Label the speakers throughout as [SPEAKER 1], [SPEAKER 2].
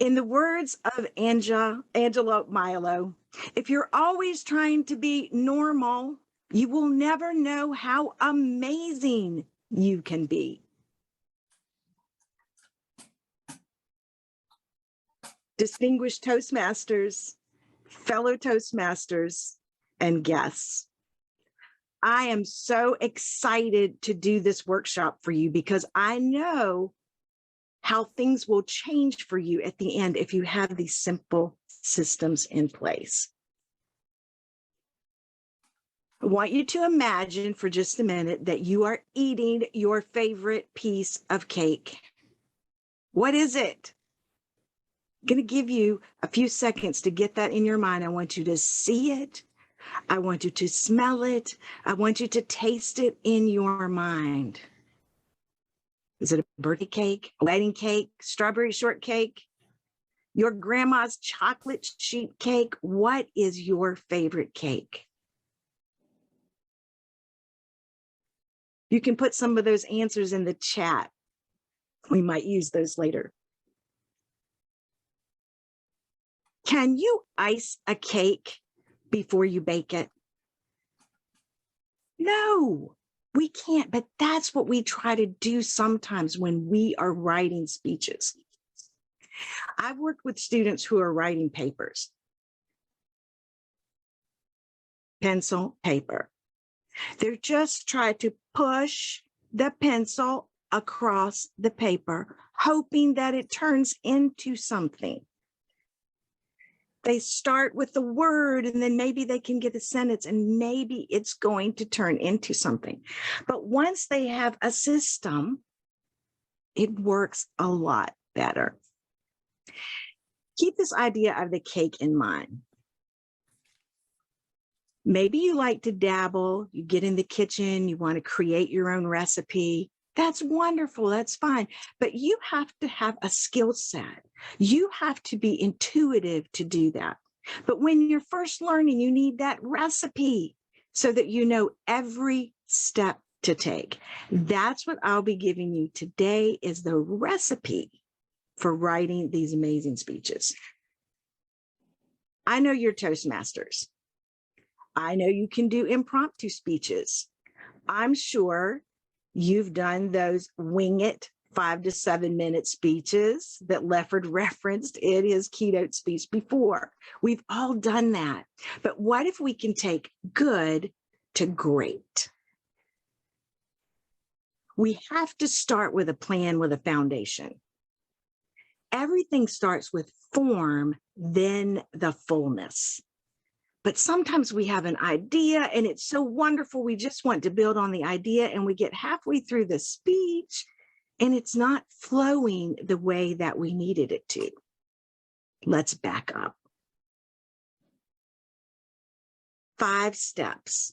[SPEAKER 1] In the words of Angelo Milo, if you're always trying to be normal, you will never know how amazing you can be. Distinguished Toastmasters, fellow Toastmasters, and guests, I am so excited to do this workshop for you because I know how things will change for you at the end if you have these simple systems in place. I want you to imagine for just a minute that you are eating your favorite piece of cake. What is it? I'm going to give you a few seconds to get that in your mind. I want you to see it. I want you to smell it. I want you to taste it in your mind. Is it a birthday cake, a wedding cake, strawberry shortcake, your grandma's chocolate sheet cake? What is your favorite cake? You can put some of those answers in the chat. We might use those later. Can you ice a cake before you bake it? No, we can't, but that's what we try to do sometimes when we are writing speeches. I've worked with students who are writing papers. Pencil, paper. They're just trying to push the pencil across the paper, hoping that it turns into something. They start with the word and then maybe they can get a sentence and maybe it's going to turn into something. But once they have a system, it works a lot better. Keep this idea of the cake in mind. Maybe you like to dabble, you get in the kitchen, you want to create your own recipe. That's wonderful, that's fine. But you have to have a skill set. You have to be intuitive to do that. But when you're first learning, you need that recipe so that you know every step to take. That's what I'll be giving you today, is the recipe for writing these amazing speeches. I know you're Toastmasters. I know you can do impromptu speeches. I'm sure you've done those wing it 5 to 7 minute speeches that Lefford referenced in his keynote speech before. We've all done that. But what if we can take good to great? We have to start with a plan, with a foundation. Everything starts with form, then the fullness. But sometimes we have an idea and it's so wonderful, we just want to build on the idea, and we get halfway through the speech and it's not flowing the way that we needed it to. Let's back up. 5 steps.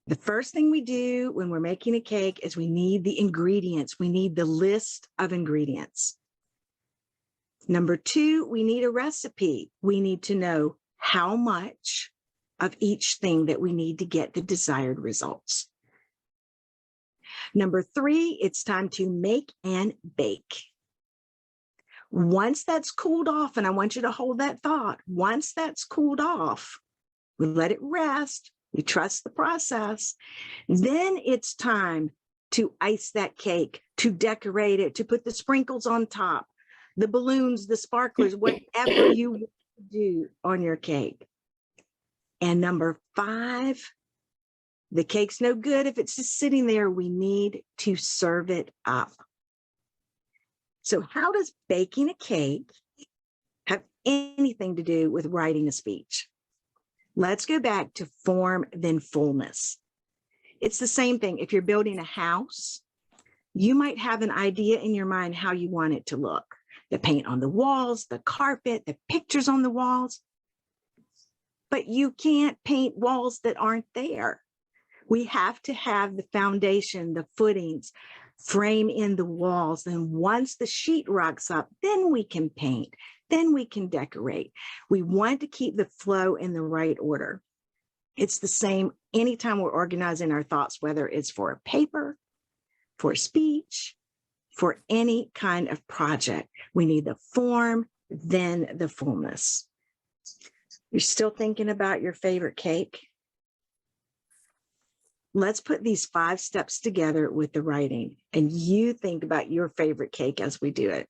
[SPEAKER 1] The first thing we do when we're making a cake is we need the ingredients. We need the list of ingredients. Number 2, we need a recipe. We need to know how much of each thing that we need to get the desired results. Number 3, it's time to make and bake. Once that's cooled off, and I want you to hold that thought, once that's cooled off, we let it rest, we trust the process, then it's time to ice that cake, to decorate it, to put the sprinkles on top, the balloons, the sparklers, whatever you want to do on your cake. And number 5, the cake's no good if it's just sitting there. We need to serve it up. So how does baking a cake have anything to do with writing a speech? Let's go back to form, then fullness. It's the same thing. If you're building a house, you might have an idea in your mind how you want it to look. The paint on the walls, the carpet, the pictures on the walls. But you can't paint walls that aren't there. We have to have the foundation, the footings, frame in the walls. And once the sheetrock's up, then we can paint, then we can decorate. We want to keep the flow in the right order. It's the same anytime we're organizing our thoughts, whether it's for a paper, for a speech, for any kind of project. We need the form, then the fullness. You're still thinking about your favorite cake? Let's put these 5 steps together with the writing, and you think about your favorite cake as we do it.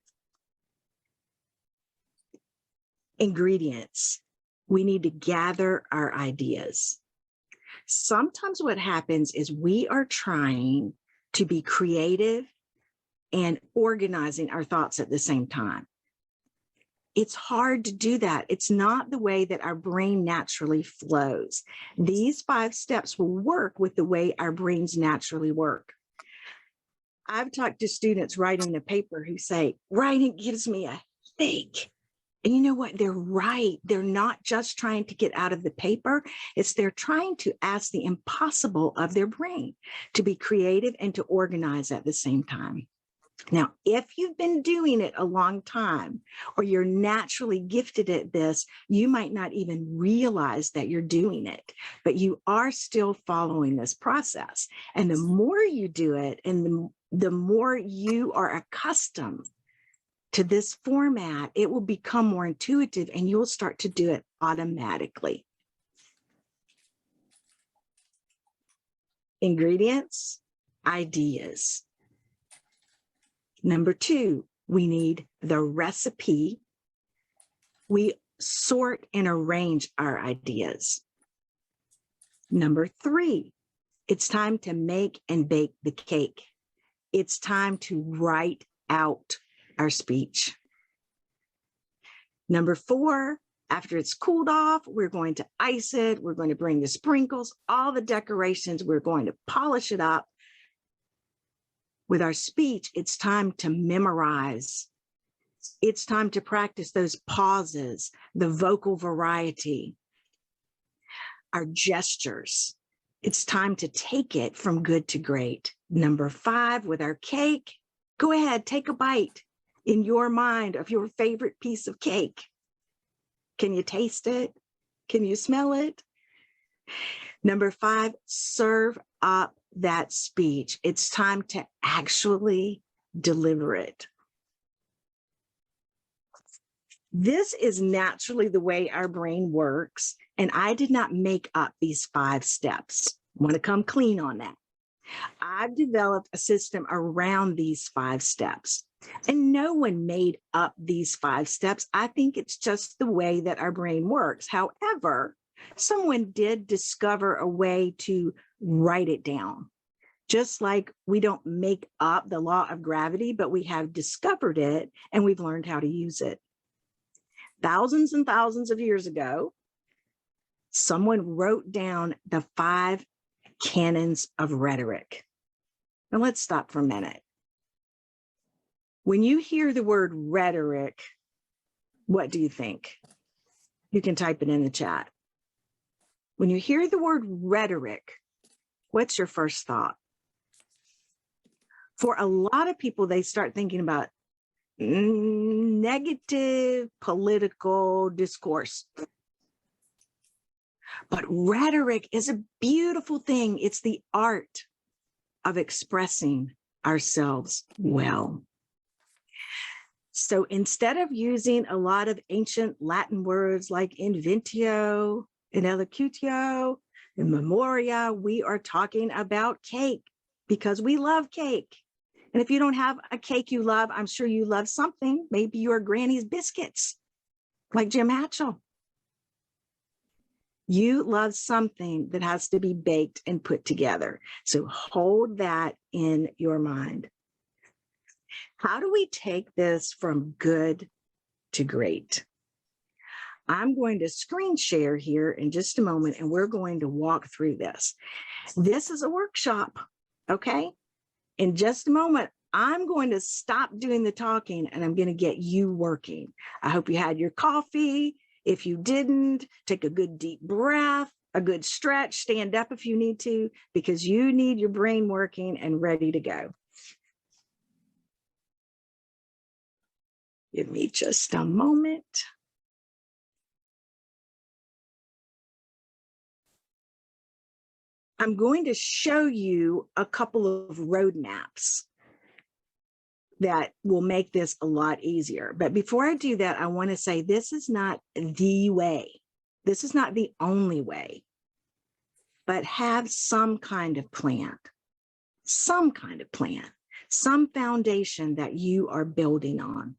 [SPEAKER 1] Ingredients. We need to gather our ideas. Sometimes what happens is we are trying to be creative and organizing our thoughts at the same time. It's hard to do that. It's not the way that our brain naturally flows. These 5 steps will work with the way our brains naturally work. I've talked to students writing a paper who say, writing gives me a headache. And you know what? They're right. They're not just trying to get out of the paper. It's they're trying to ask the impossible of their brain, to be creative and to organize at the same time. Now, if you've been doing it a long time, or you're naturally gifted at this, you might not even realize that you're doing it, but you are still following this process. And the more you do it, and the more you are accustomed to this format, it will become more intuitive and you'll start to do it automatically. Ingredients, ideas. Number 2, we need the recipe. We sort and arrange our ideas. Number 3, it's time to make and bake the cake. It's time to write out our speech. Number 4, after it's cooled off, we're going to ice it. We're going to bring the sprinkles, all the decorations. We're going to polish it up. With our speech, it's time to memorize. It's time to practice those pauses, the vocal variety, our gestures. It's time to take it from good to great. Number 5, with our cake, go ahead, take a bite in your mind of your favorite piece of cake. Can you taste it? Can you smell it? Number 5, serve up that speech. It's time to actually deliver it. This is naturally the way our brain works, and I did not make up these 5 steps. I want to come clean on that. I've developed a system around these 5 steps, and no one made up these 5 steps. I think it's just the way that our brain works. However, someone did discover a way to write it down. Just like we don't make up the law of gravity, but we have discovered it and we've learned how to use it. Thousands and thousands of years ago, someone wrote down the 5 canons of rhetoric. Now let's stop for a minute. When you hear the word rhetoric, what do you think? You can type it in the chat. When you hear the word rhetoric, what's your first thought? For a lot of people, they start thinking about negative political discourse. But rhetoric is a beautiful thing. It's the art of expressing ourselves well. So instead of using a lot of ancient Latin words like inventio, in elocutio, in memoria, we are talking about cake because we love cake. And if you don't have a cake you love, I'm sure you love something. Maybe your granny's biscuits, like Jim Hatchell. You love something that has to be baked and put together. So hold that in your mind. How do we take this from good to great? I'm going to screen share here in just a moment, and we're going to walk through this. This is a workshop, okay? In just a moment, I'm going to stop doing the talking and I'm going to get you working. I hope you had your coffee. If you didn't, take a good deep breath, a good stretch, stand up if you need to, because you need your brain working and ready to go. Give me just a moment. I'm going to show you a couple of roadmaps that will make this a lot easier. But before I do that, I want to say this is not the way. This is not the only way, but have some kind of plan, some foundation that you are building on.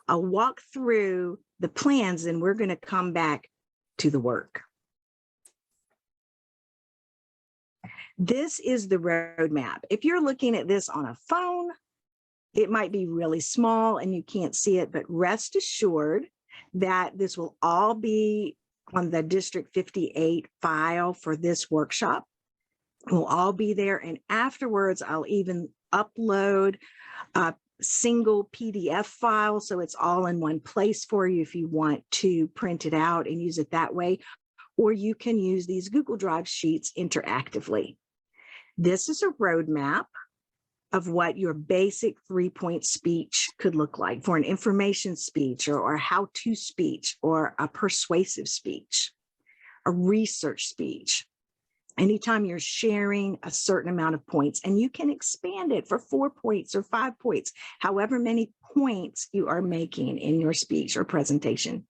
[SPEAKER 1] I'll walk through the plans and we're going to come back to the work. This is the roadmap. If you're looking at this on a phone, it might be really small and you can't see it, but rest assured that this will all be on the District 58 file for this workshop. It will all be there. And afterwards, I'll even upload a single PDF file so it's all in one place for you if you want to print it out and use it that way. Or you can use these Google Drive sheets interactively. This is a roadmap of what your basic 3-point speech could look like for an information speech or a how-to speech or a persuasive speech, a research speech. Anytime you're sharing a certain amount of points, and you can expand it for 4 points or 5 points, however many points you are making in your speech or presentation.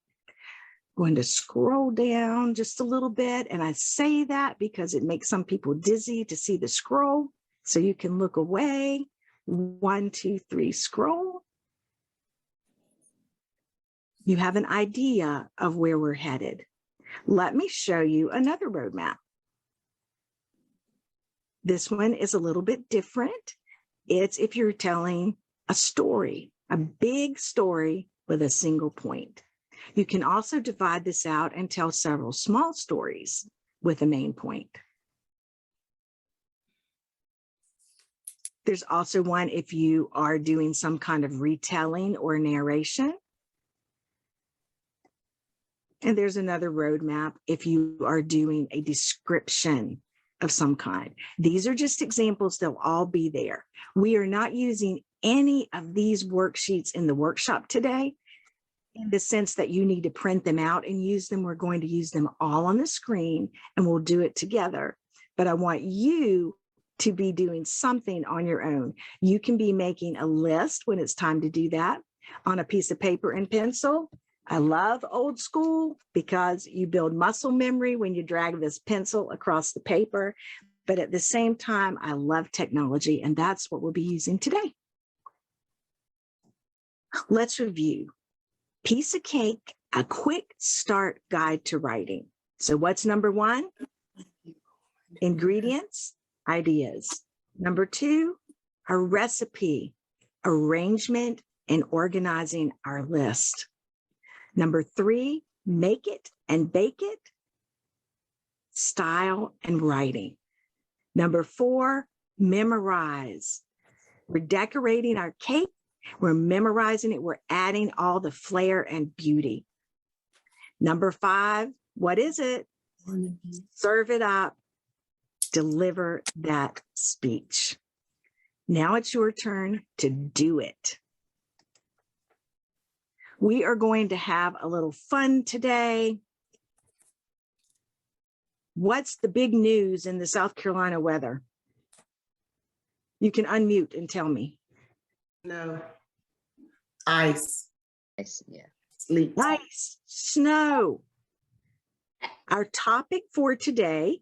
[SPEAKER 1] I'm going to scroll down just a little bit, and I say that because it makes some people dizzy to see the scroll. So you can look away. 1, 2, 3, scroll. You have an idea of where we're headed. Let me show you another roadmap. This one is a little bit different. It's if you're telling a story, a big story with a single point. You can also divide this out and tell several small stories with a main point. There's also one if you are doing some kind of retelling or narration. And there's another roadmap if you are doing a description of some kind. These are just examples. They'll all be there. We are not using any of these worksheets in the workshop today in the sense that you need to print them out and use them. We're going to use them all on the screen and we'll do it together. But I want you to be doing something on your own. You can be making a list when it's time to do that on a piece of paper and pencil. I love old school because you build muscle memory when you drag this pencil across the paper. But at the same time, I love technology, and that's what we'll be using today. Let's review. Piece of cake, a quick start guide to writing. So what's number 1? Ingredients, ideas. Number 2, a recipe, arrangement, and organizing our list. Number 3, make it and bake it, style and writing. Number 4, memorize. We're decorating our cake. We're memorizing it. We're adding all the flair and beauty. Number 5, what is it? Serve it up. Deliver that speech. Now it's your turn to do it. We are going to have a little fun today. What's the big news in the South Carolina weather? You can unmute and tell me.
[SPEAKER 2] No. Ice.
[SPEAKER 3] Yeah.
[SPEAKER 2] Sleep.
[SPEAKER 1] Ice, snow. Our topic for today,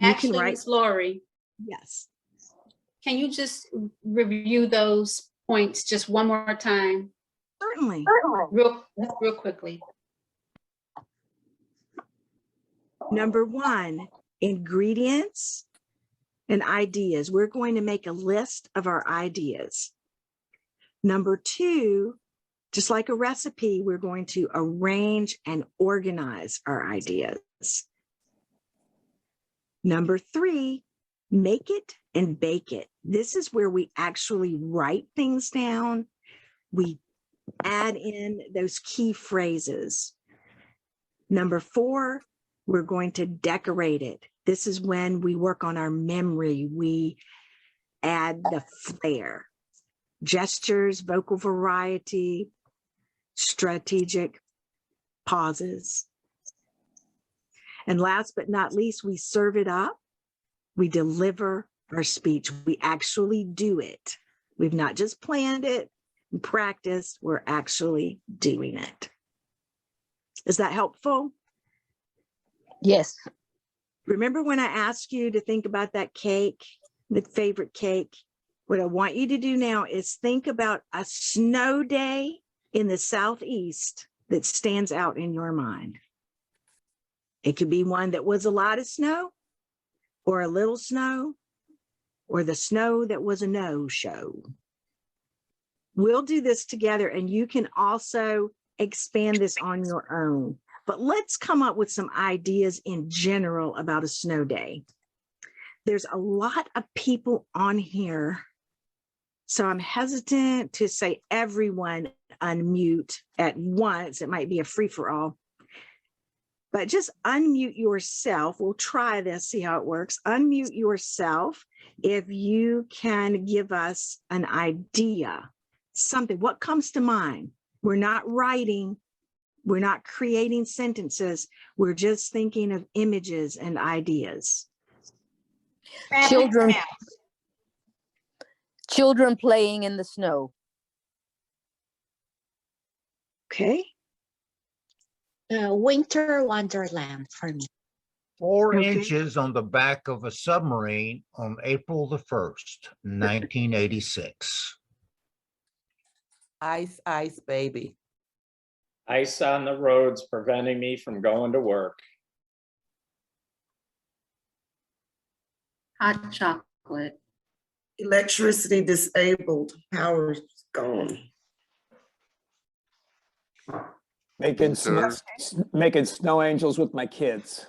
[SPEAKER 4] Actually,
[SPEAKER 1] you can write.
[SPEAKER 4] Ms. Lori,
[SPEAKER 1] Yes.
[SPEAKER 4] can you just review those points just one more time,
[SPEAKER 1] Certainly.
[SPEAKER 4] real quickly?
[SPEAKER 1] Number 1, ingredients and ideas. We're going to make a list of our ideas. Number 2, just like a recipe, we're going to arrange and organize our ideas. Number 3, make it and bake it. This is where we actually write things down. We add in those key phrases. Number 4, we're going to decorate it. This is when we work on our memory. We add the flair, gestures, vocal variety, strategic pauses. And last but not least, we serve it up. We deliver our speech. We actually do it. We've not just planned it and practiced, we're actually doing it. Is that helpful?
[SPEAKER 3] Yes.
[SPEAKER 1] Remember when I asked you to think about that cake, the favorite cake? What I want you to do now is think about a snow day in the Southeast that stands out in your mind. It could be one that was a lot of snow, or a little snow, or the snow that was a no-show. We'll do this together, and you can also expand this on your own. But let's come up with some ideas in general about a snow day. There's a lot of people on here, so I'm hesitant to say everyone unmute at once. It might be a free-for-all. But just unmute yourself. We'll try this, see how it works. Unmute yourself if you can give us an idea, something. What comes to mind? We're not writing. We're not creating sentences. We're just thinking of images and ideas.
[SPEAKER 3] Children playing in the snow.
[SPEAKER 1] Okay.
[SPEAKER 5] Winter Wonderland for me.
[SPEAKER 6] 4
[SPEAKER 1] Okay.
[SPEAKER 6] inches on the back of a submarine on April the 1st, 1986.
[SPEAKER 2] Ice, ice, baby.
[SPEAKER 7] Ice on the roads preventing me from going to work.
[SPEAKER 4] Hot chocolate.
[SPEAKER 2] Electricity disabled, power gone.
[SPEAKER 8] Making snow angels with my kids.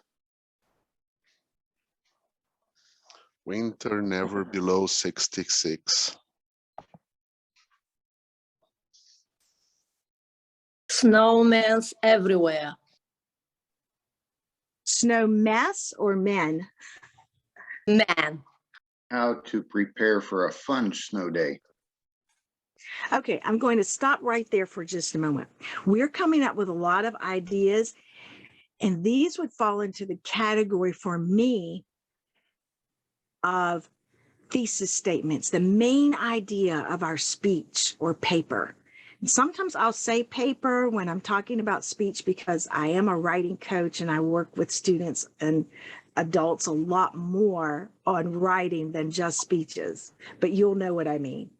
[SPEAKER 9] Winter never below 66.
[SPEAKER 3] Snowmans everywhere.
[SPEAKER 1] Snow mess or men?
[SPEAKER 3] Man.
[SPEAKER 10] How to prepare for a fun snow day.
[SPEAKER 1] Okay, I'm going to stop right there for just a moment. We're coming up with a lot of ideas, and these would fall into the category for me of thesis statements, the main idea of our speech or paper. And sometimes I'll say paper when I'm talking about speech because I am a writing coach and I work with students and adults a lot more on writing than just speeches, but you'll know what I mean.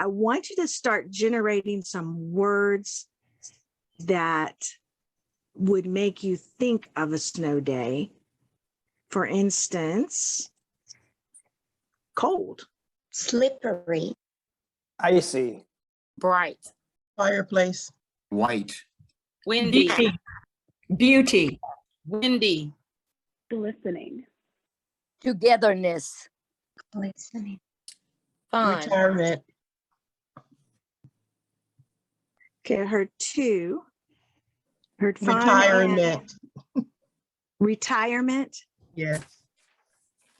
[SPEAKER 1] I want you to start generating some words that would make you think of a snow day. For instance, cold.
[SPEAKER 5] Slippery.
[SPEAKER 8] Icy.
[SPEAKER 3] Bright.
[SPEAKER 2] Fireplace.
[SPEAKER 10] White.
[SPEAKER 3] Windy.
[SPEAKER 2] Beauty.
[SPEAKER 3] Windy.
[SPEAKER 11] Glistening.
[SPEAKER 3] Togetherness.
[SPEAKER 5] Listening.
[SPEAKER 3] Fun.
[SPEAKER 2] Retirement.
[SPEAKER 1] Okay, I heard two. Heard fun and
[SPEAKER 2] Retirement.
[SPEAKER 1] retirement.
[SPEAKER 2] Yes.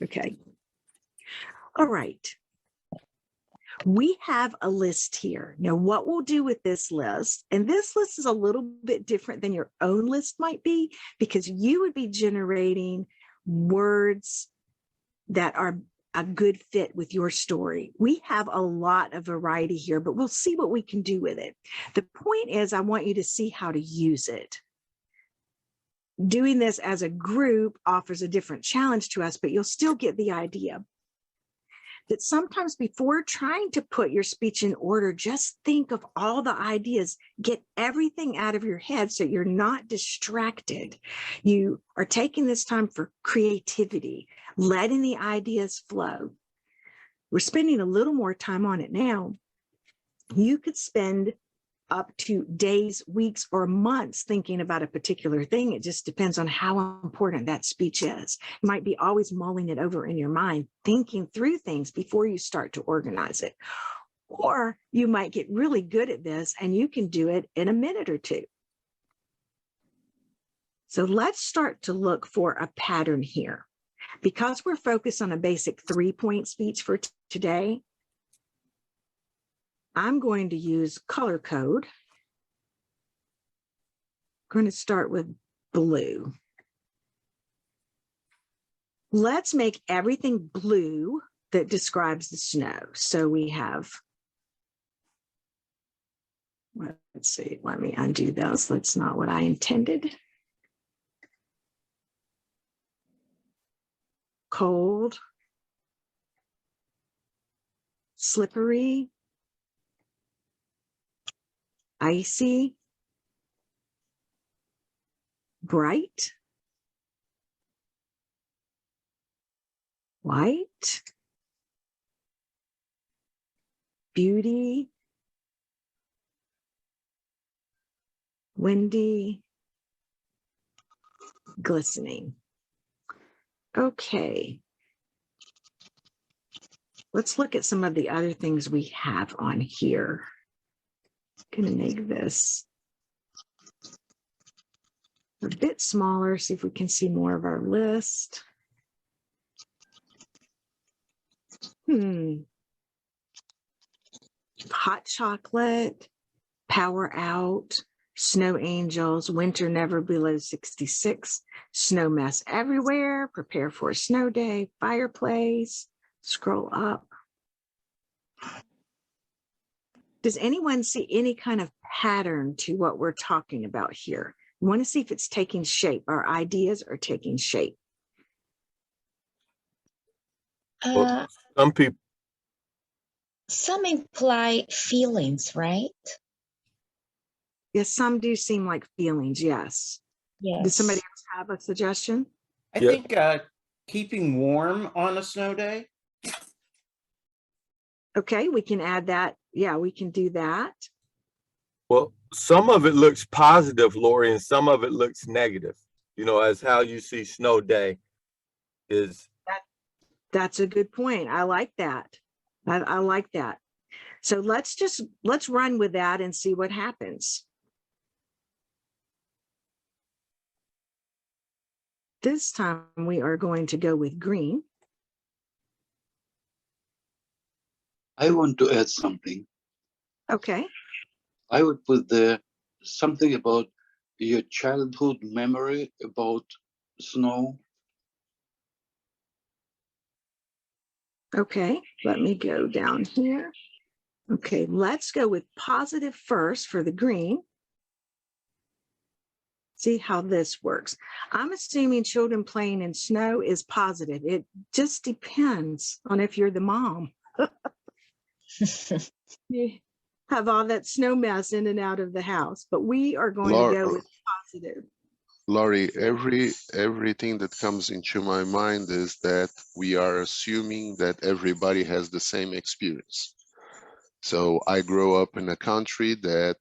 [SPEAKER 1] Okay. All right. We have a list here. Now, what we'll do with this list, and this list is a little bit different than your own list might be, because you would be generating words that are a good fit with your story. We have a lot of variety here, but we'll see what we can do with it. The point is, I want you to see how to use it. Doing this as a group offers a different challenge to us, but you'll still get the idea that sometimes before trying to put your speech in order, just think of all the ideas, get everything out of your head so you're not distracted. You are taking this time for creativity, letting the ideas flow. We're spending a little more time on it now. You could spend up to days, weeks, or months thinking about a particular thing. It just depends on how important that speech is. You might be always mulling it over in your mind, thinking through things before you start to organize it. Or you might get really good at this and you can do it in a minute or two. So let's start to look for a pattern here. Because we're focused on a basic 3-point speech for today, I'm going to use color code. I'm going to start with blue. Let's make everything blue that describes the snow. So we have, let's see, let me undo those. That's not what I intended. Cold, slippery, icy, bright, white, beauty, windy, glistening. Okay. Let's look at some of the other things we have on here. I'm going to make this a bit smaller, see if we can see more of our list. Hot chocolate, power out, snow angels, winter never below 66, snow mess everywhere, prepare for a snow day, fireplace, scroll up. Does anyone see any kind of pattern to what we're talking about here? We want to see if it's taking shape. Our ideas are taking shape.
[SPEAKER 5] Some people. Some imply feelings, right?
[SPEAKER 1] Yes, some do seem like feelings, yes.
[SPEAKER 5] Yes.
[SPEAKER 1] Does somebody else have a suggestion?
[SPEAKER 12] I think keeping warm on a snow day.
[SPEAKER 1] Okay, we can add that. Yeah, we can do that.
[SPEAKER 13] Well, some of it looks positive, Lori, and some of it looks negative. You know, as how you see snow day is.
[SPEAKER 1] That's a good point. I like that. I like that. So let's run with that and see what happens. This time we are going to go with green.
[SPEAKER 14] I want to add something.
[SPEAKER 1] Okay.
[SPEAKER 14] I would put there something about your childhood memory about snow.
[SPEAKER 1] Okay, let me go down here. Okay, let's go with positive first for the green. See how this works. I'm assuming children playing in snow is positive. It just depends on if you're the mom. You have all that snow mess in and out of the house, but we are going to go with positive.
[SPEAKER 9] Laurie, everything that comes into my mind is that we are assuming that everybody has the same experience. So I grow up in a country that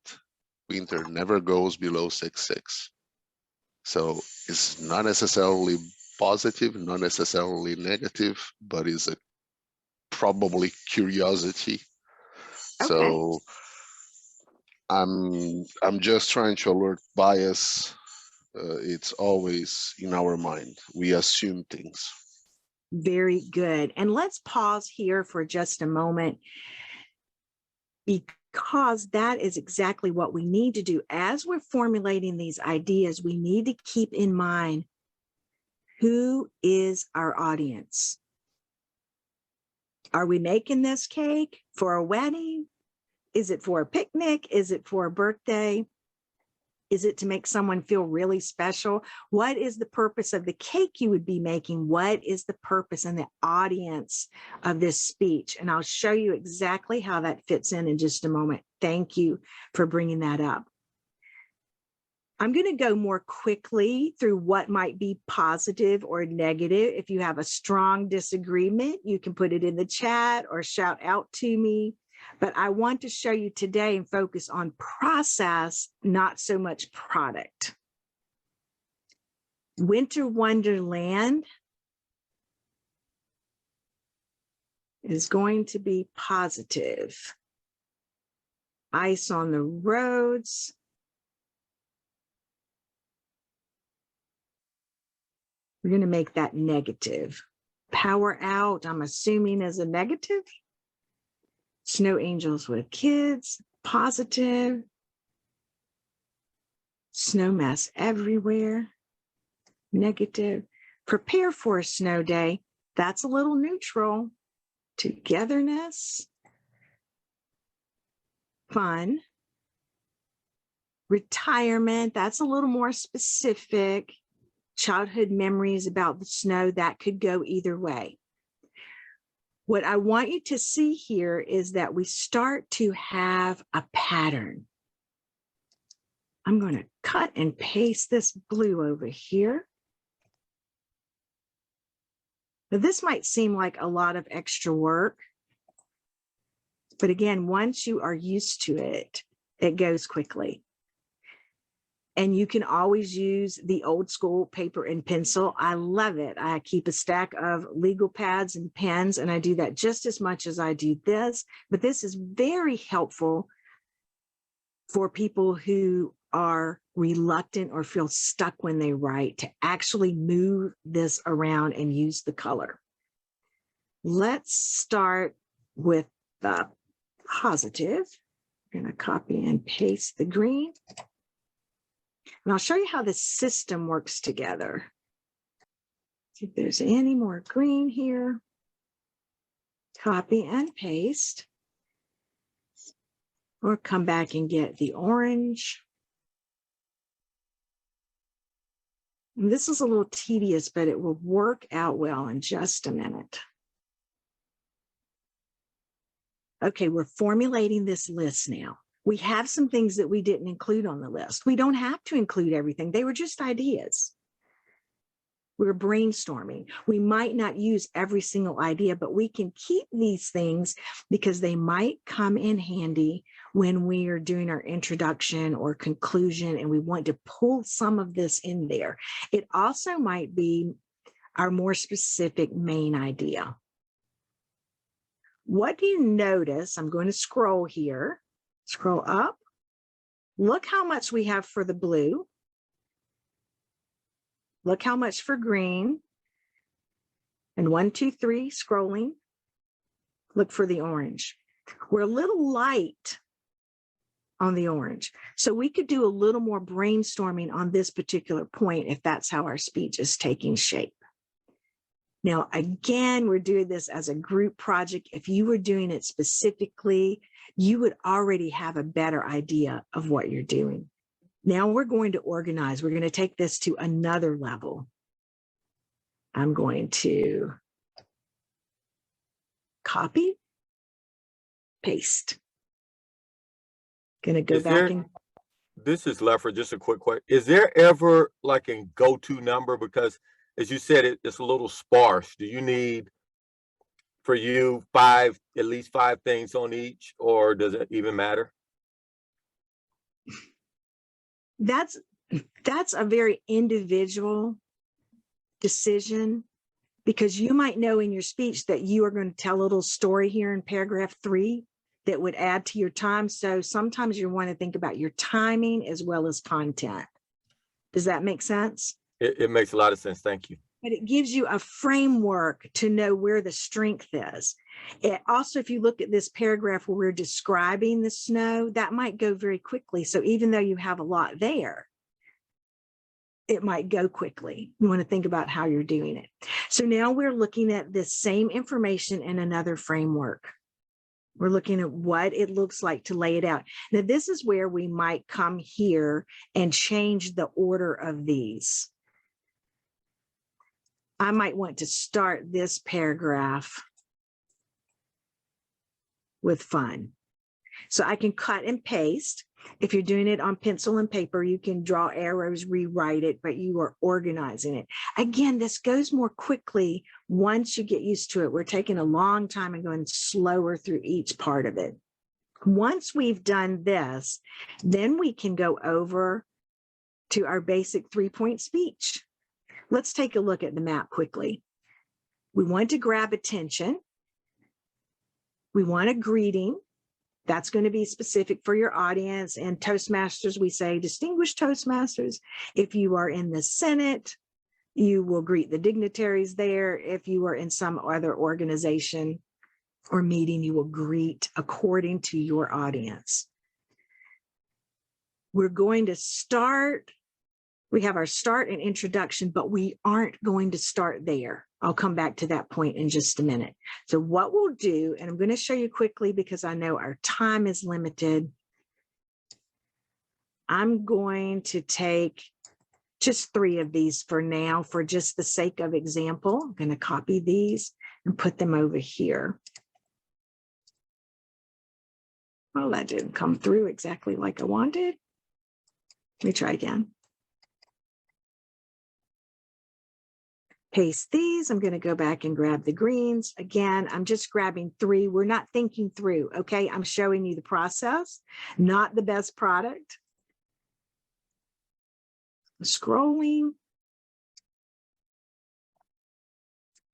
[SPEAKER 9] winter never goes below 66. So it's not necessarily positive, not necessarily negative, but it's a probably curiosity. Okay. So I'm just trying to alert bias. It's always in our mind. We assume things.
[SPEAKER 1] Very good. And let's pause here for just a moment, because that is exactly what we need to do. As we're formulating these ideas, we need to keep in mind who is our audience. Are we making this cake for a wedding? Is it for a picnic? Is it for a birthday? Is it to make someone feel really special? What is the purpose of the cake you would be making? What is the purpose and the audience of this speech? And I'll show you exactly how that fits in just a moment. Thank you for bringing that up. I'm going to go more quickly through what might be positive or negative. If you have a strong disagreement, you can put it in the chat or shout out to me. But I want to show you today and focus on process, not so much product. Winter Wonderland is going to be positive. Ice on the roads. We're going to make that negative. Power out, I'm assuming, is a negative. Snow angels with kids, positive. Snow mess everywhere, negative. Prepare for a snow day, that's a little neutral. togetherness, fun, retirement, that's a little more specific, childhood memories about the snow, that could go either way. What I want you to see here is that we start to have a pattern. I'm going to cut and paste this blue over here. Now, this might seem like a lot of extra work, but again, once you are used to it, it goes quickly. And you can always use the old school paper and pencil. I love it. I keep a stack of legal pads and pens, and I do that just as much as I do this. But this is very helpful for people who are reluctant or feel stuck when they write, to actually move this around and use the color. Let's start with the positive. I'm going to copy and paste the green. And I'll show you how the system works together. See if there's any more green here. Copy and paste. Or come back and get the orange. And this is a little tedious, but it will work out well in just a minute. Okay, we're formulating this list now. We have some things that we didn't include on the list. We don't have to include everything. They were just ideas. We're brainstorming. We might not use every single idea, but we can keep these things because they might come in handy when we are doing our introduction or conclusion and we want to pull some of this in there. It also might be our more specific main idea. What do you notice? I'm going to scroll here. Scroll up. Look how much we have for the blue. Look how much for green. And 1, 2, 3, scrolling. Look for the orange. We're a little light on the orange. So we could do a little more brainstorming on this particular point if that's how our speech is taking shape. Now, again, we're doing this as a group project. If you were doing it specifically, you would already have a better idea of what you're doing. Now we're going to organize. We're going to take this to another level. I'm going to copy, paste. Going to go back and...
[SPEAKER 13] This is Lefford, just a quick question. Is there ever like a go-to number? Because as you said, it's a little sparse. Do you need, for you, at least five things on each, or does it even matter?
[SPEAKER 1] That's a very individual decision, because you might know in your speech that you are going to tell a little story here in paragraph 3 that would add to your time. So sometimes you want to think about your timing as well as content. Does that make sense?
[SPEAKER 13] It makes a lot of sense. Thank you.
[SPEAKER 1] But it gives you a framework to know where the strength is. It also, if you look at this paragraph where we're describing the snow, that might go very quickly. So even though you have a lot there, it might go quickly. You want to think about how you're doing it. So now we're looking at this same information in another framework. We're looking at what it looks like to lay it out. Now, this is where we might come here and change the order of these. I might want to start this paragraph with fun. So I can cut and paste. If you're doing it on pencil and paper, you can draw arrows, rewrite it, but you are organizing it. Again, this goes more quickly once you get used to it. We're taking a long time and going slower through each part of it. Once we've done this, then we can go over to our basic 3-point speech. Let's take a look at the map quickly. We want to grab attention. We want a greeting. That's going to be specific for your audience. And Toastmasters, we say, distinguished Toastmasters. If you are in the Senate, you will greet the dignitaries there. If you are in some other organization or meeting, you will greet according to your audience. We're going to start. We have our start and introduction, but we aren't going to start there. I'll come back to that point in just a minute. So what we'll do, and I'm going to show you quickly because I know our time is limited. I'm going to take just 3 of these for now, for just the sake of example. I'm going to copy these and put them over here. Well, that didn't come through exactly like I wanted. Let me try again. Paste these. I'm going to go back and grab the greens. Again, I'm just grabbing 3. We're not thinking through, okay? I'm showing you the process, not the best product. Scrolling.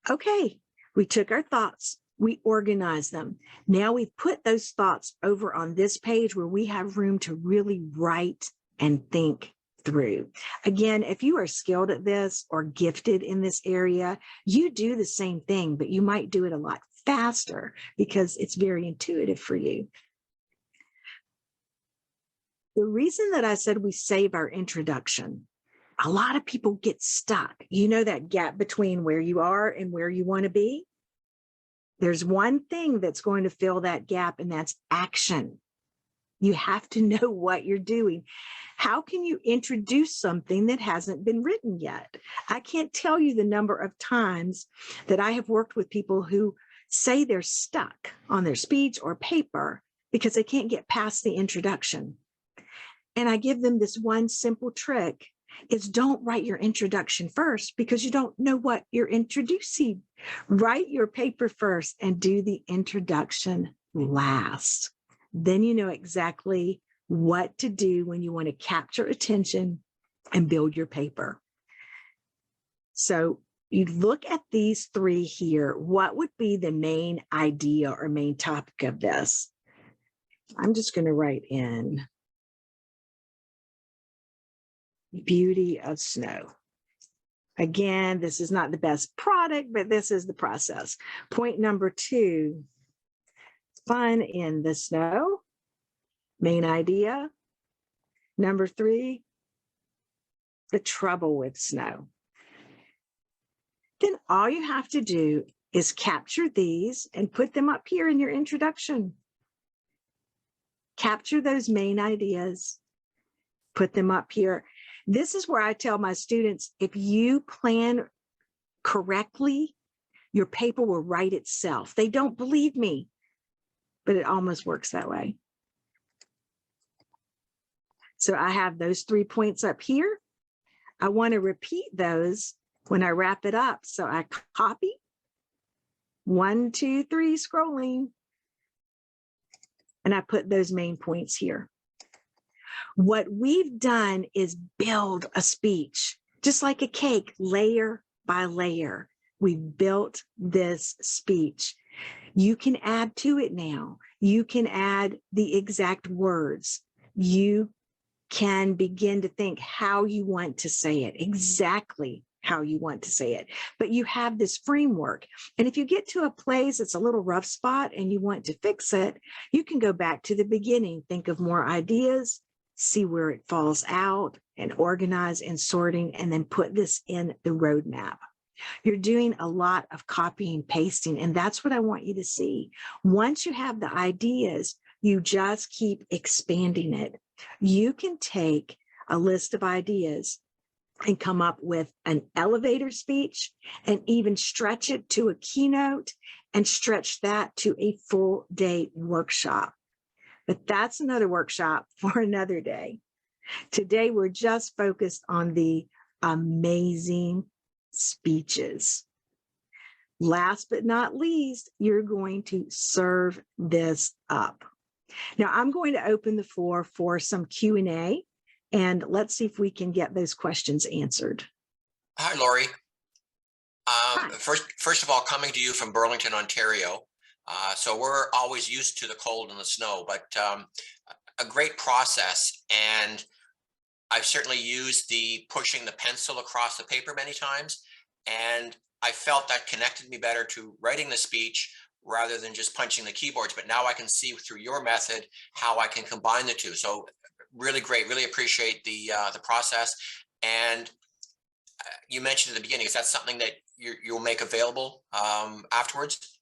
[SPEAKER 1] Okay, we took our thoughts, we organized them. Now we've put those thoughts over on this page where we have room to really write and think through. Again, if you are skilled at this or gifted in this area, you do the same thing, but you might do it a lot faster because it's very intuitive for you. The reason that I said we save our introduction, a lot of people get stuck. You know that gap between where you are and where you want to be? There's one thing that's going to fill that gap, and that's action. You have to know what you're doing. How can you introduce something that hasn't been written yet? I can't tell you the number of times that I have worked with people who say they're stuck on their speech or paper because they can't get past the introduction. And I give them this one simple trick. Is don't write your introduction first because you don't know what you're introducing. Write your paper first and do the introduction last. Then you know exactly what to do when you want to capture attention and build your paper. So you look at these 3 here. What would be the main idea or main topic of this? I'm just going to write in beauty of snow. Again, this is not the best product, but this is the process. Point number 2, fun in the snow. Main idea. Number 3, the trouble with snow. Then all you have to do is capture these and put them up here in your introduction. Capture those main ideas, put them up here. This is where I tell my students, if you plan correctly, your paper will write itself. They don't believe me, but it almost works that way. So I have those 3 points up here. I want to repeat those when I wrap it up. So I copy 1, 2, 3 scrolling, and I put those main points here. What we've done is build a speech, just like a cake, layer by layer. We've built this speech. You can add to it now. You can add the exact words. You can begin to think how you want to say it, exactly how you want to say it. But you have this framework. And if you get to a place that's a little rough spot and you want to fix it, you can go back to the beginning, think of more ideas, see where it falls out, and organize and sorting, and then put this in the roadmap. You're doing a lot of copying, pasting, and that's what I want you to see. Once you have the ideas, you just keep expanding it. You can take a list of ideas and come up with an elevator speech and even stretch it to a keynote and stretch that to a full day workshop. But that's another workshop for another day. Today, we're just focused on the amazing speeches. Last but not least, you're going to serve this up. Now, I'm going to open the floor for some Q&A, and let's see if we can get those questions answered.
[SPEAKER 15] Hi, Lori. First of all, coming to you from Burlington, Ontario. So we're always used to the cold and the snow, but a great process. And I've certainly used the pushing the pencil across the paper many times. And I felt that connected me better to writing the speech rather than just punching the keyboards. But now I can see through your method how I can combine the two. So really great, really appreciate the process. And you mentioned at the beginning, is that something that you'll make available afterwards?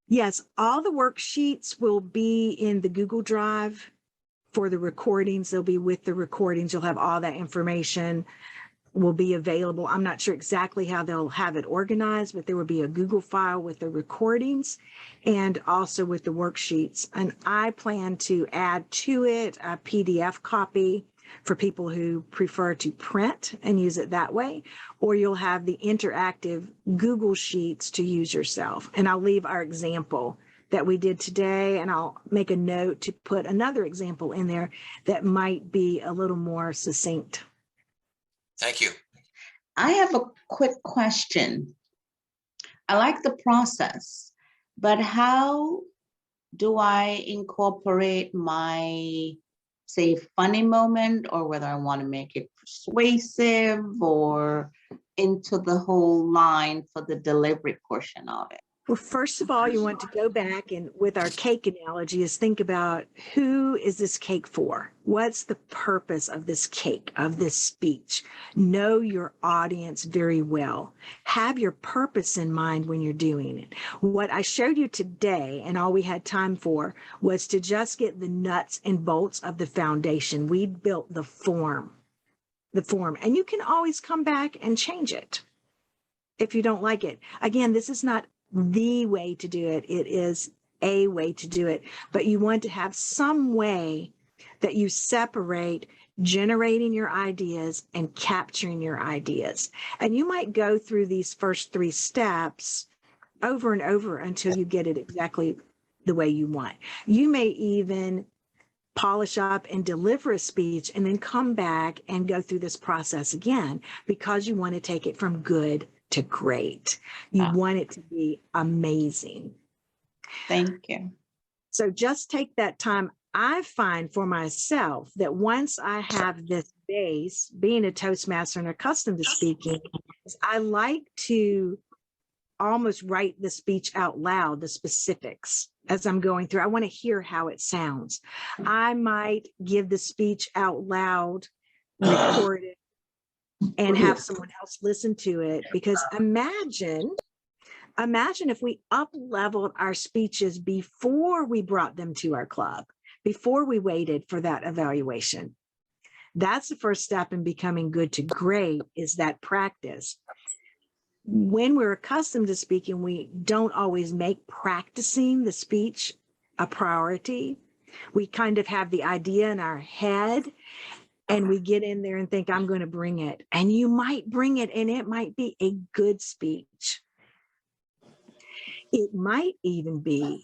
[SPEAKER 1] Yes, all the worksheets will be in the Google Drive for the recordings. They'll be with the recordings. You'll have all that information will be available. I'm not sure exactly how they'll have it organized, but there will be a Google file with the recordings and also with the worksheets. And I plan to add to it a PDF copy for people who prefer to print and use it that way, or you'll have the interactive Google Sheets to use yourself. And I'll leave our example that we did today, and I'll make a note to put another example in there that might be a little more succinct.
[SPEAKER 15] Thank you.
[SPEAKER 16] I have a quick question. I like the process, but how do I incorporate my, say, funny moment, or whether I want to make it persuasive or into the whole line for the delivery portion of it?
[SPEAKER 1] Well, first of all, you want to go back and with our cake analogy is think about who is this cake for? What's the purpose of this cake, of this speech? Know your audience very well. Have your purpose in mind when you're doing it. What I showed you today and all we had time for was to just get the nuts and bolts of the foundation. We built the form, and you can always come back and change it if you don't like it. Again, this is not the way to do it. It is a way to do it, but you want to have some way that you separate generating your ideas and capturing your ideas. And you might go through these first 3 steps over and over until you get it exactly the way you want. You may even polish up and deliver a speech and then come back and go through this process again because you want to take it from good to great. You want it to be amazing.
[SPEAKER 16] Thank you.
[SPEAKER 1] So just take that time. I find for myself that once I have this base, being a Toastmaster and accustomed to speaking, I like to almost write the speech out loud, the specifics as I'm going through. I want to hear how it sounds. I might give the speech out loud, record it, and have someone else listen to it, because imagine if we up-leveled our speeches before we brought them to our club, before we waited for that evaluation. That's the first step in becoming good to great, is that practice. When we're accustomed to speaking, we don't always make practicing the speech a priority. We kind of have the idea in our head, and we get in there and think, I'm going to bring it. And you might bring it, and it might be a good speech. It might even be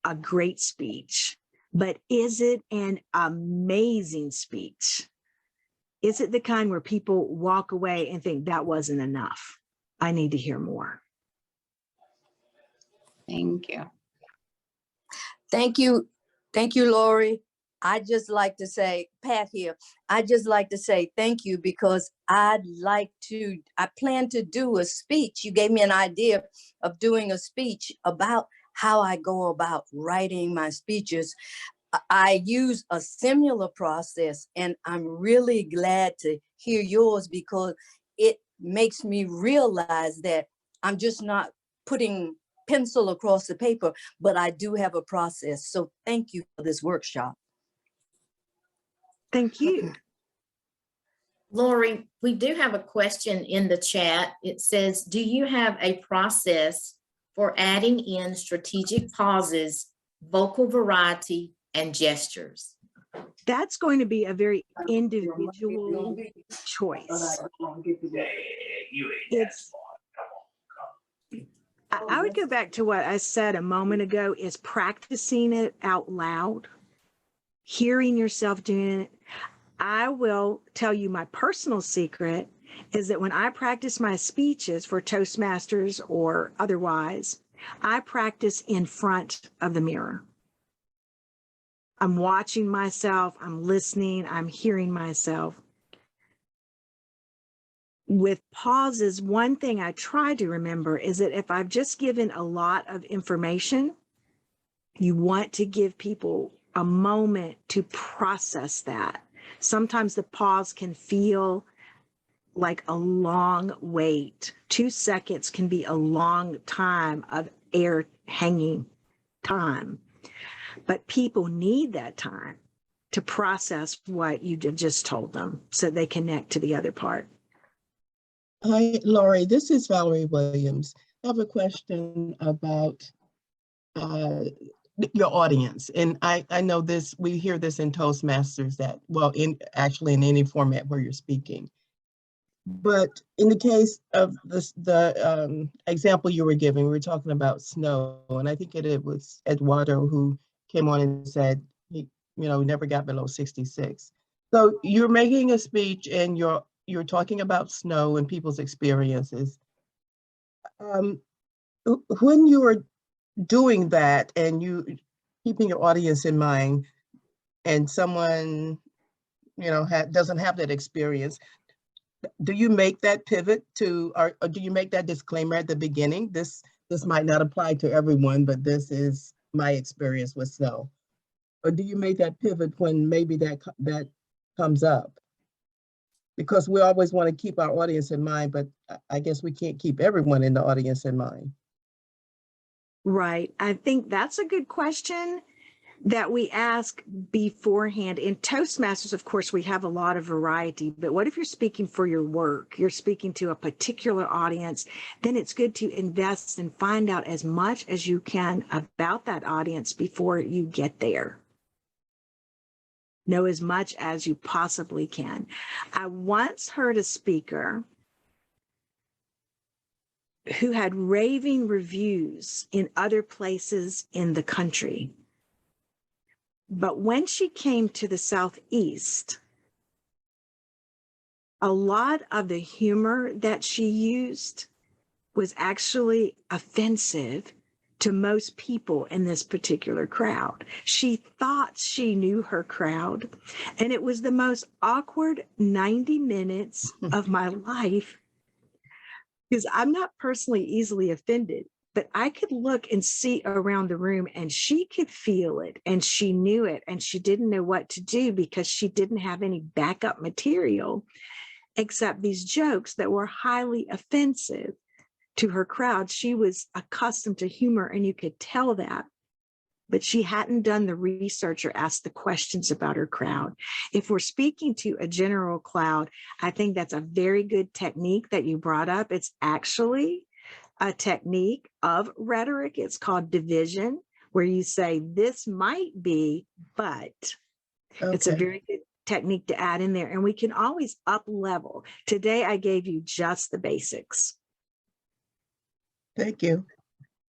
[SPEAKER 1] a great speech, but is it an amazing speech? Is it the kind where people walk away and think that wasn't enough? I need to hear more.
[SPEAKER 16] Thank you.
[SPEAKER 17] Thank you. Thank you, Lori. I just like to say, Pat here, I just like to say thank you, because I plan to do a speech. You gave me an idea of doing a speech about how I go about writing my speeches. I use a similar process, and I'm really glad to hear yours, because it makes me realize that I'm just not putting pencil across the paper, but I do have a process. So thank you for this workshop.
[SPEAKER 1] Thank you.
[SPEAKER 18] Lori, we do have a question in the chat. It says, do you have a process for adding in strategic pauses, vocal variety, and gestures?
[SPEAKER 1] That's going to be a very individual choice. I would go back to what I said a moment ago, is practicing it out loud, hearing yourself doing it. I will tell you my personal secret is that when I practice my speeches for Toastmasters or otherwise, I practice in front of the mirror. I'm watching myself, I'm listening, I'm hearing myself. With pauses, one thing I try to remember is that if I've just given a lot of information, you want to give people a moment to process that. Sometimes the pause can feel like a long wait. 2 seconds can be a long time of air hanging time, but people need that time to process what you just told them so they connect to the other part.
[SPEAKER 2] Hi, Laurie. This is Valerie Williams. I have a question about your audience. And I know this, we hear this in Toastmasters that, well, actually in any format where you're speaking. But in the case of the example you were giving, we were talking about snow, and I think it was Eduardo who came on and said he, never got below 66. So you're making a speech and you're talking about snow and people's experiences. When you are doing that and you keeping your audience in mind, and someone doesn't have that experience, do you make that pivot to, or do you make that disclaimer at the beginning? This might not apply to everyone, but this is my experience with snow. Or do you make that pivot when maybe that comes up? Because we always want to keep our audience in mind, but I guess we can't keep everyone in the audience in mind.
[SPEAKER 1] Right. I think that's a good question that we ask beforehand. In Toastmasters, of course, we have a lot of variety, but what if you're speaking for your work? You're speaking to a particular audience, then it's good to invest and find out as much as you can about that audience before you get there. Know as much as you possibly can. I once heard a speaker who had raving reviews in other places in the country. But when she came to the Southeast, a lot of the humor that she used was actually offensive to most people in this particular crowd. She thought she knew her crowd, and it was the most awkward 90 minutes of my life, because I'm not personally easily offended. But I could look and see around the room, and she could feel it, and she knew it, and she didn't know what to do because she didn't have any backup material except these jokes that were highly offensive to her crowd. She was accustomed to humor, and you could tell that, but she hadn't done the research or asked the questions about her crowd. If we're speaking to a general crowd, I think that's a very good technique that you brought up. It's actually a technique of rhetoric. It's called division, where you say, this might be, but it's a very good technique to add in there. And we can always up level. Today, I gave you just the basics.
[SPEAKER 2] Thank you.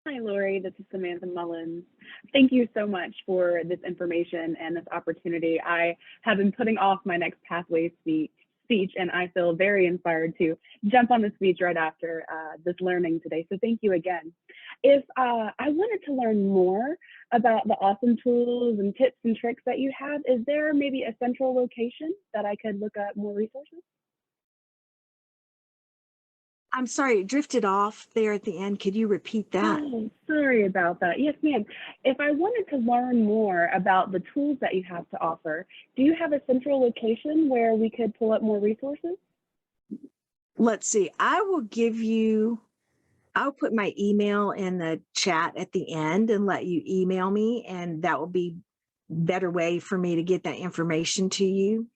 [SPEAKER 11] Hi, Lori. This is Samantha Mullins. Thank you so much for this information and this opportunity. I have been putting off my next Pathway speech, and I feel very inspired to jump on the speech right after this learning today. So thank you again. If I wanted to learn more about the awesome tools and tips and tricks that you have, is there maybe a central location that I could look up more resources?
[SPEAKER 1] I'm sorry, it drifted off there at the end. Could you repeat that?
[SPEAKER 11] Oh, sorry about that. Yes, ma'am. If I wanted to learn more about the tools that you have to offer, do you have a central location where we could pull up more resources?
[SPEAKER 1] Let's see. I'll put my email in the chat at the end and let you email me, and that will be a better way for me to get that information to you.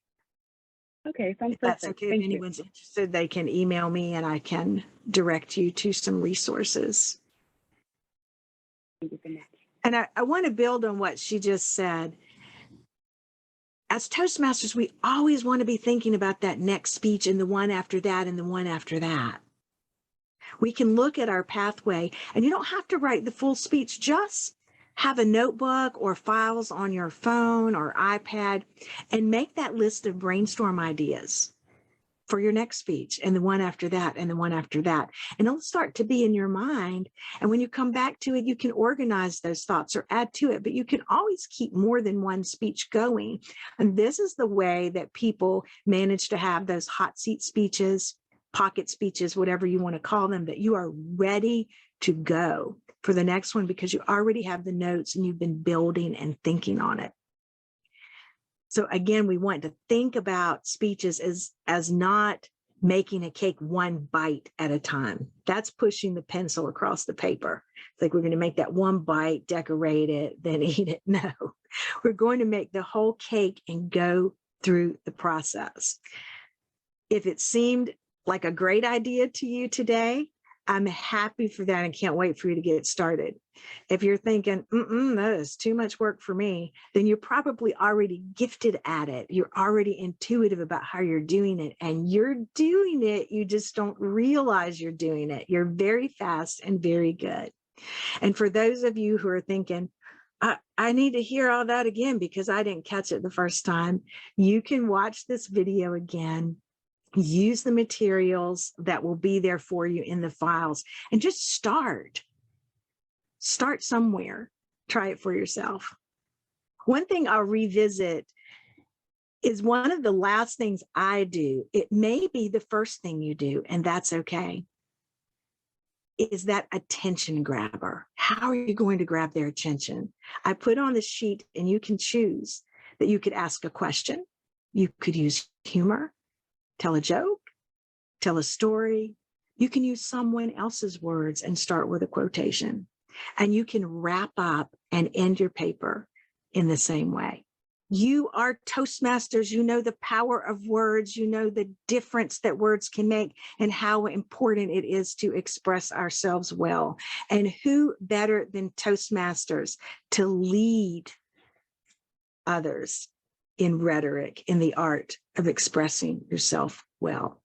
[SPEAKER 11] Okay, sounds
[SPEAKER 1] If that's
[SPEAKER 11] perfect.
[SPEAKER 1] okay.
[SPEAKER 11] Thank
[SPEAKER 1] If
[SPEAKER 11] you.
[SPEAKER 1] anyone's interested, they can email me and I can direct you to some resources.
[SPEAKER 11] Thank you so much.
[SPEAKER 1] And I want to build on what she just said. As Toastmasters, we always want to be thinking about that next speech and the one after that and the one after that. We can look at our pathway, and you don't have to write the full speech. Just have a notebook or files on your phone or iPad and make that list of brainstorm ideas for your next speech and the one after that and the one after that. And it'll start to be in your mind. And when you come back to it, you can organize those thoughts or add to it, but you can always keep more than one speech going. And this is the way that people manage to have those hot seat speeches, pocket speeches, whatever you want to call them, that you are ready to go for the next one because you already have the notes and you've been building and thinking on it. So again, we want to think about speeches as not making a cake one bite at a time. That's pushing the pencil across the paper. It's like we're going to make that one bite, decorate it, then eat it. No, we're going to make the whole cake and go through the process. If it seemed like a great idea to you today, I'm happy for that and can't wait for you to get started. If you're thinking, that is too much work for me, then you're probably already gifted at it. You're already intuitive about how you're doing it, and you're doing it. You just don't realize you're doing it. You're very fast and very good. And for those of you who are thinking, I need to hear all that again because I didn't catch it the first time, you can watch this video again. Use the materials that will be there for you in the files and just start somewhere. Try it for yourself. One thing I'll revisit is one of the last things I do. It may be the first thing you do, and that's okay. Is that attention grabber. How are you going to grab their attention? I put on the sheet, and you can choose that you could ask a question. You could use humor. Tell a joke, tell a story. You can use someone else's words and start with a quotation. And you can wrap up and end your paper in the same way. You are Toastmasters. You know the power of words. You know the difference that words can make and how important it is to express ourselves well. And who better than Toastmasters to lead others in rhetoric, in the art of expressing yourself well.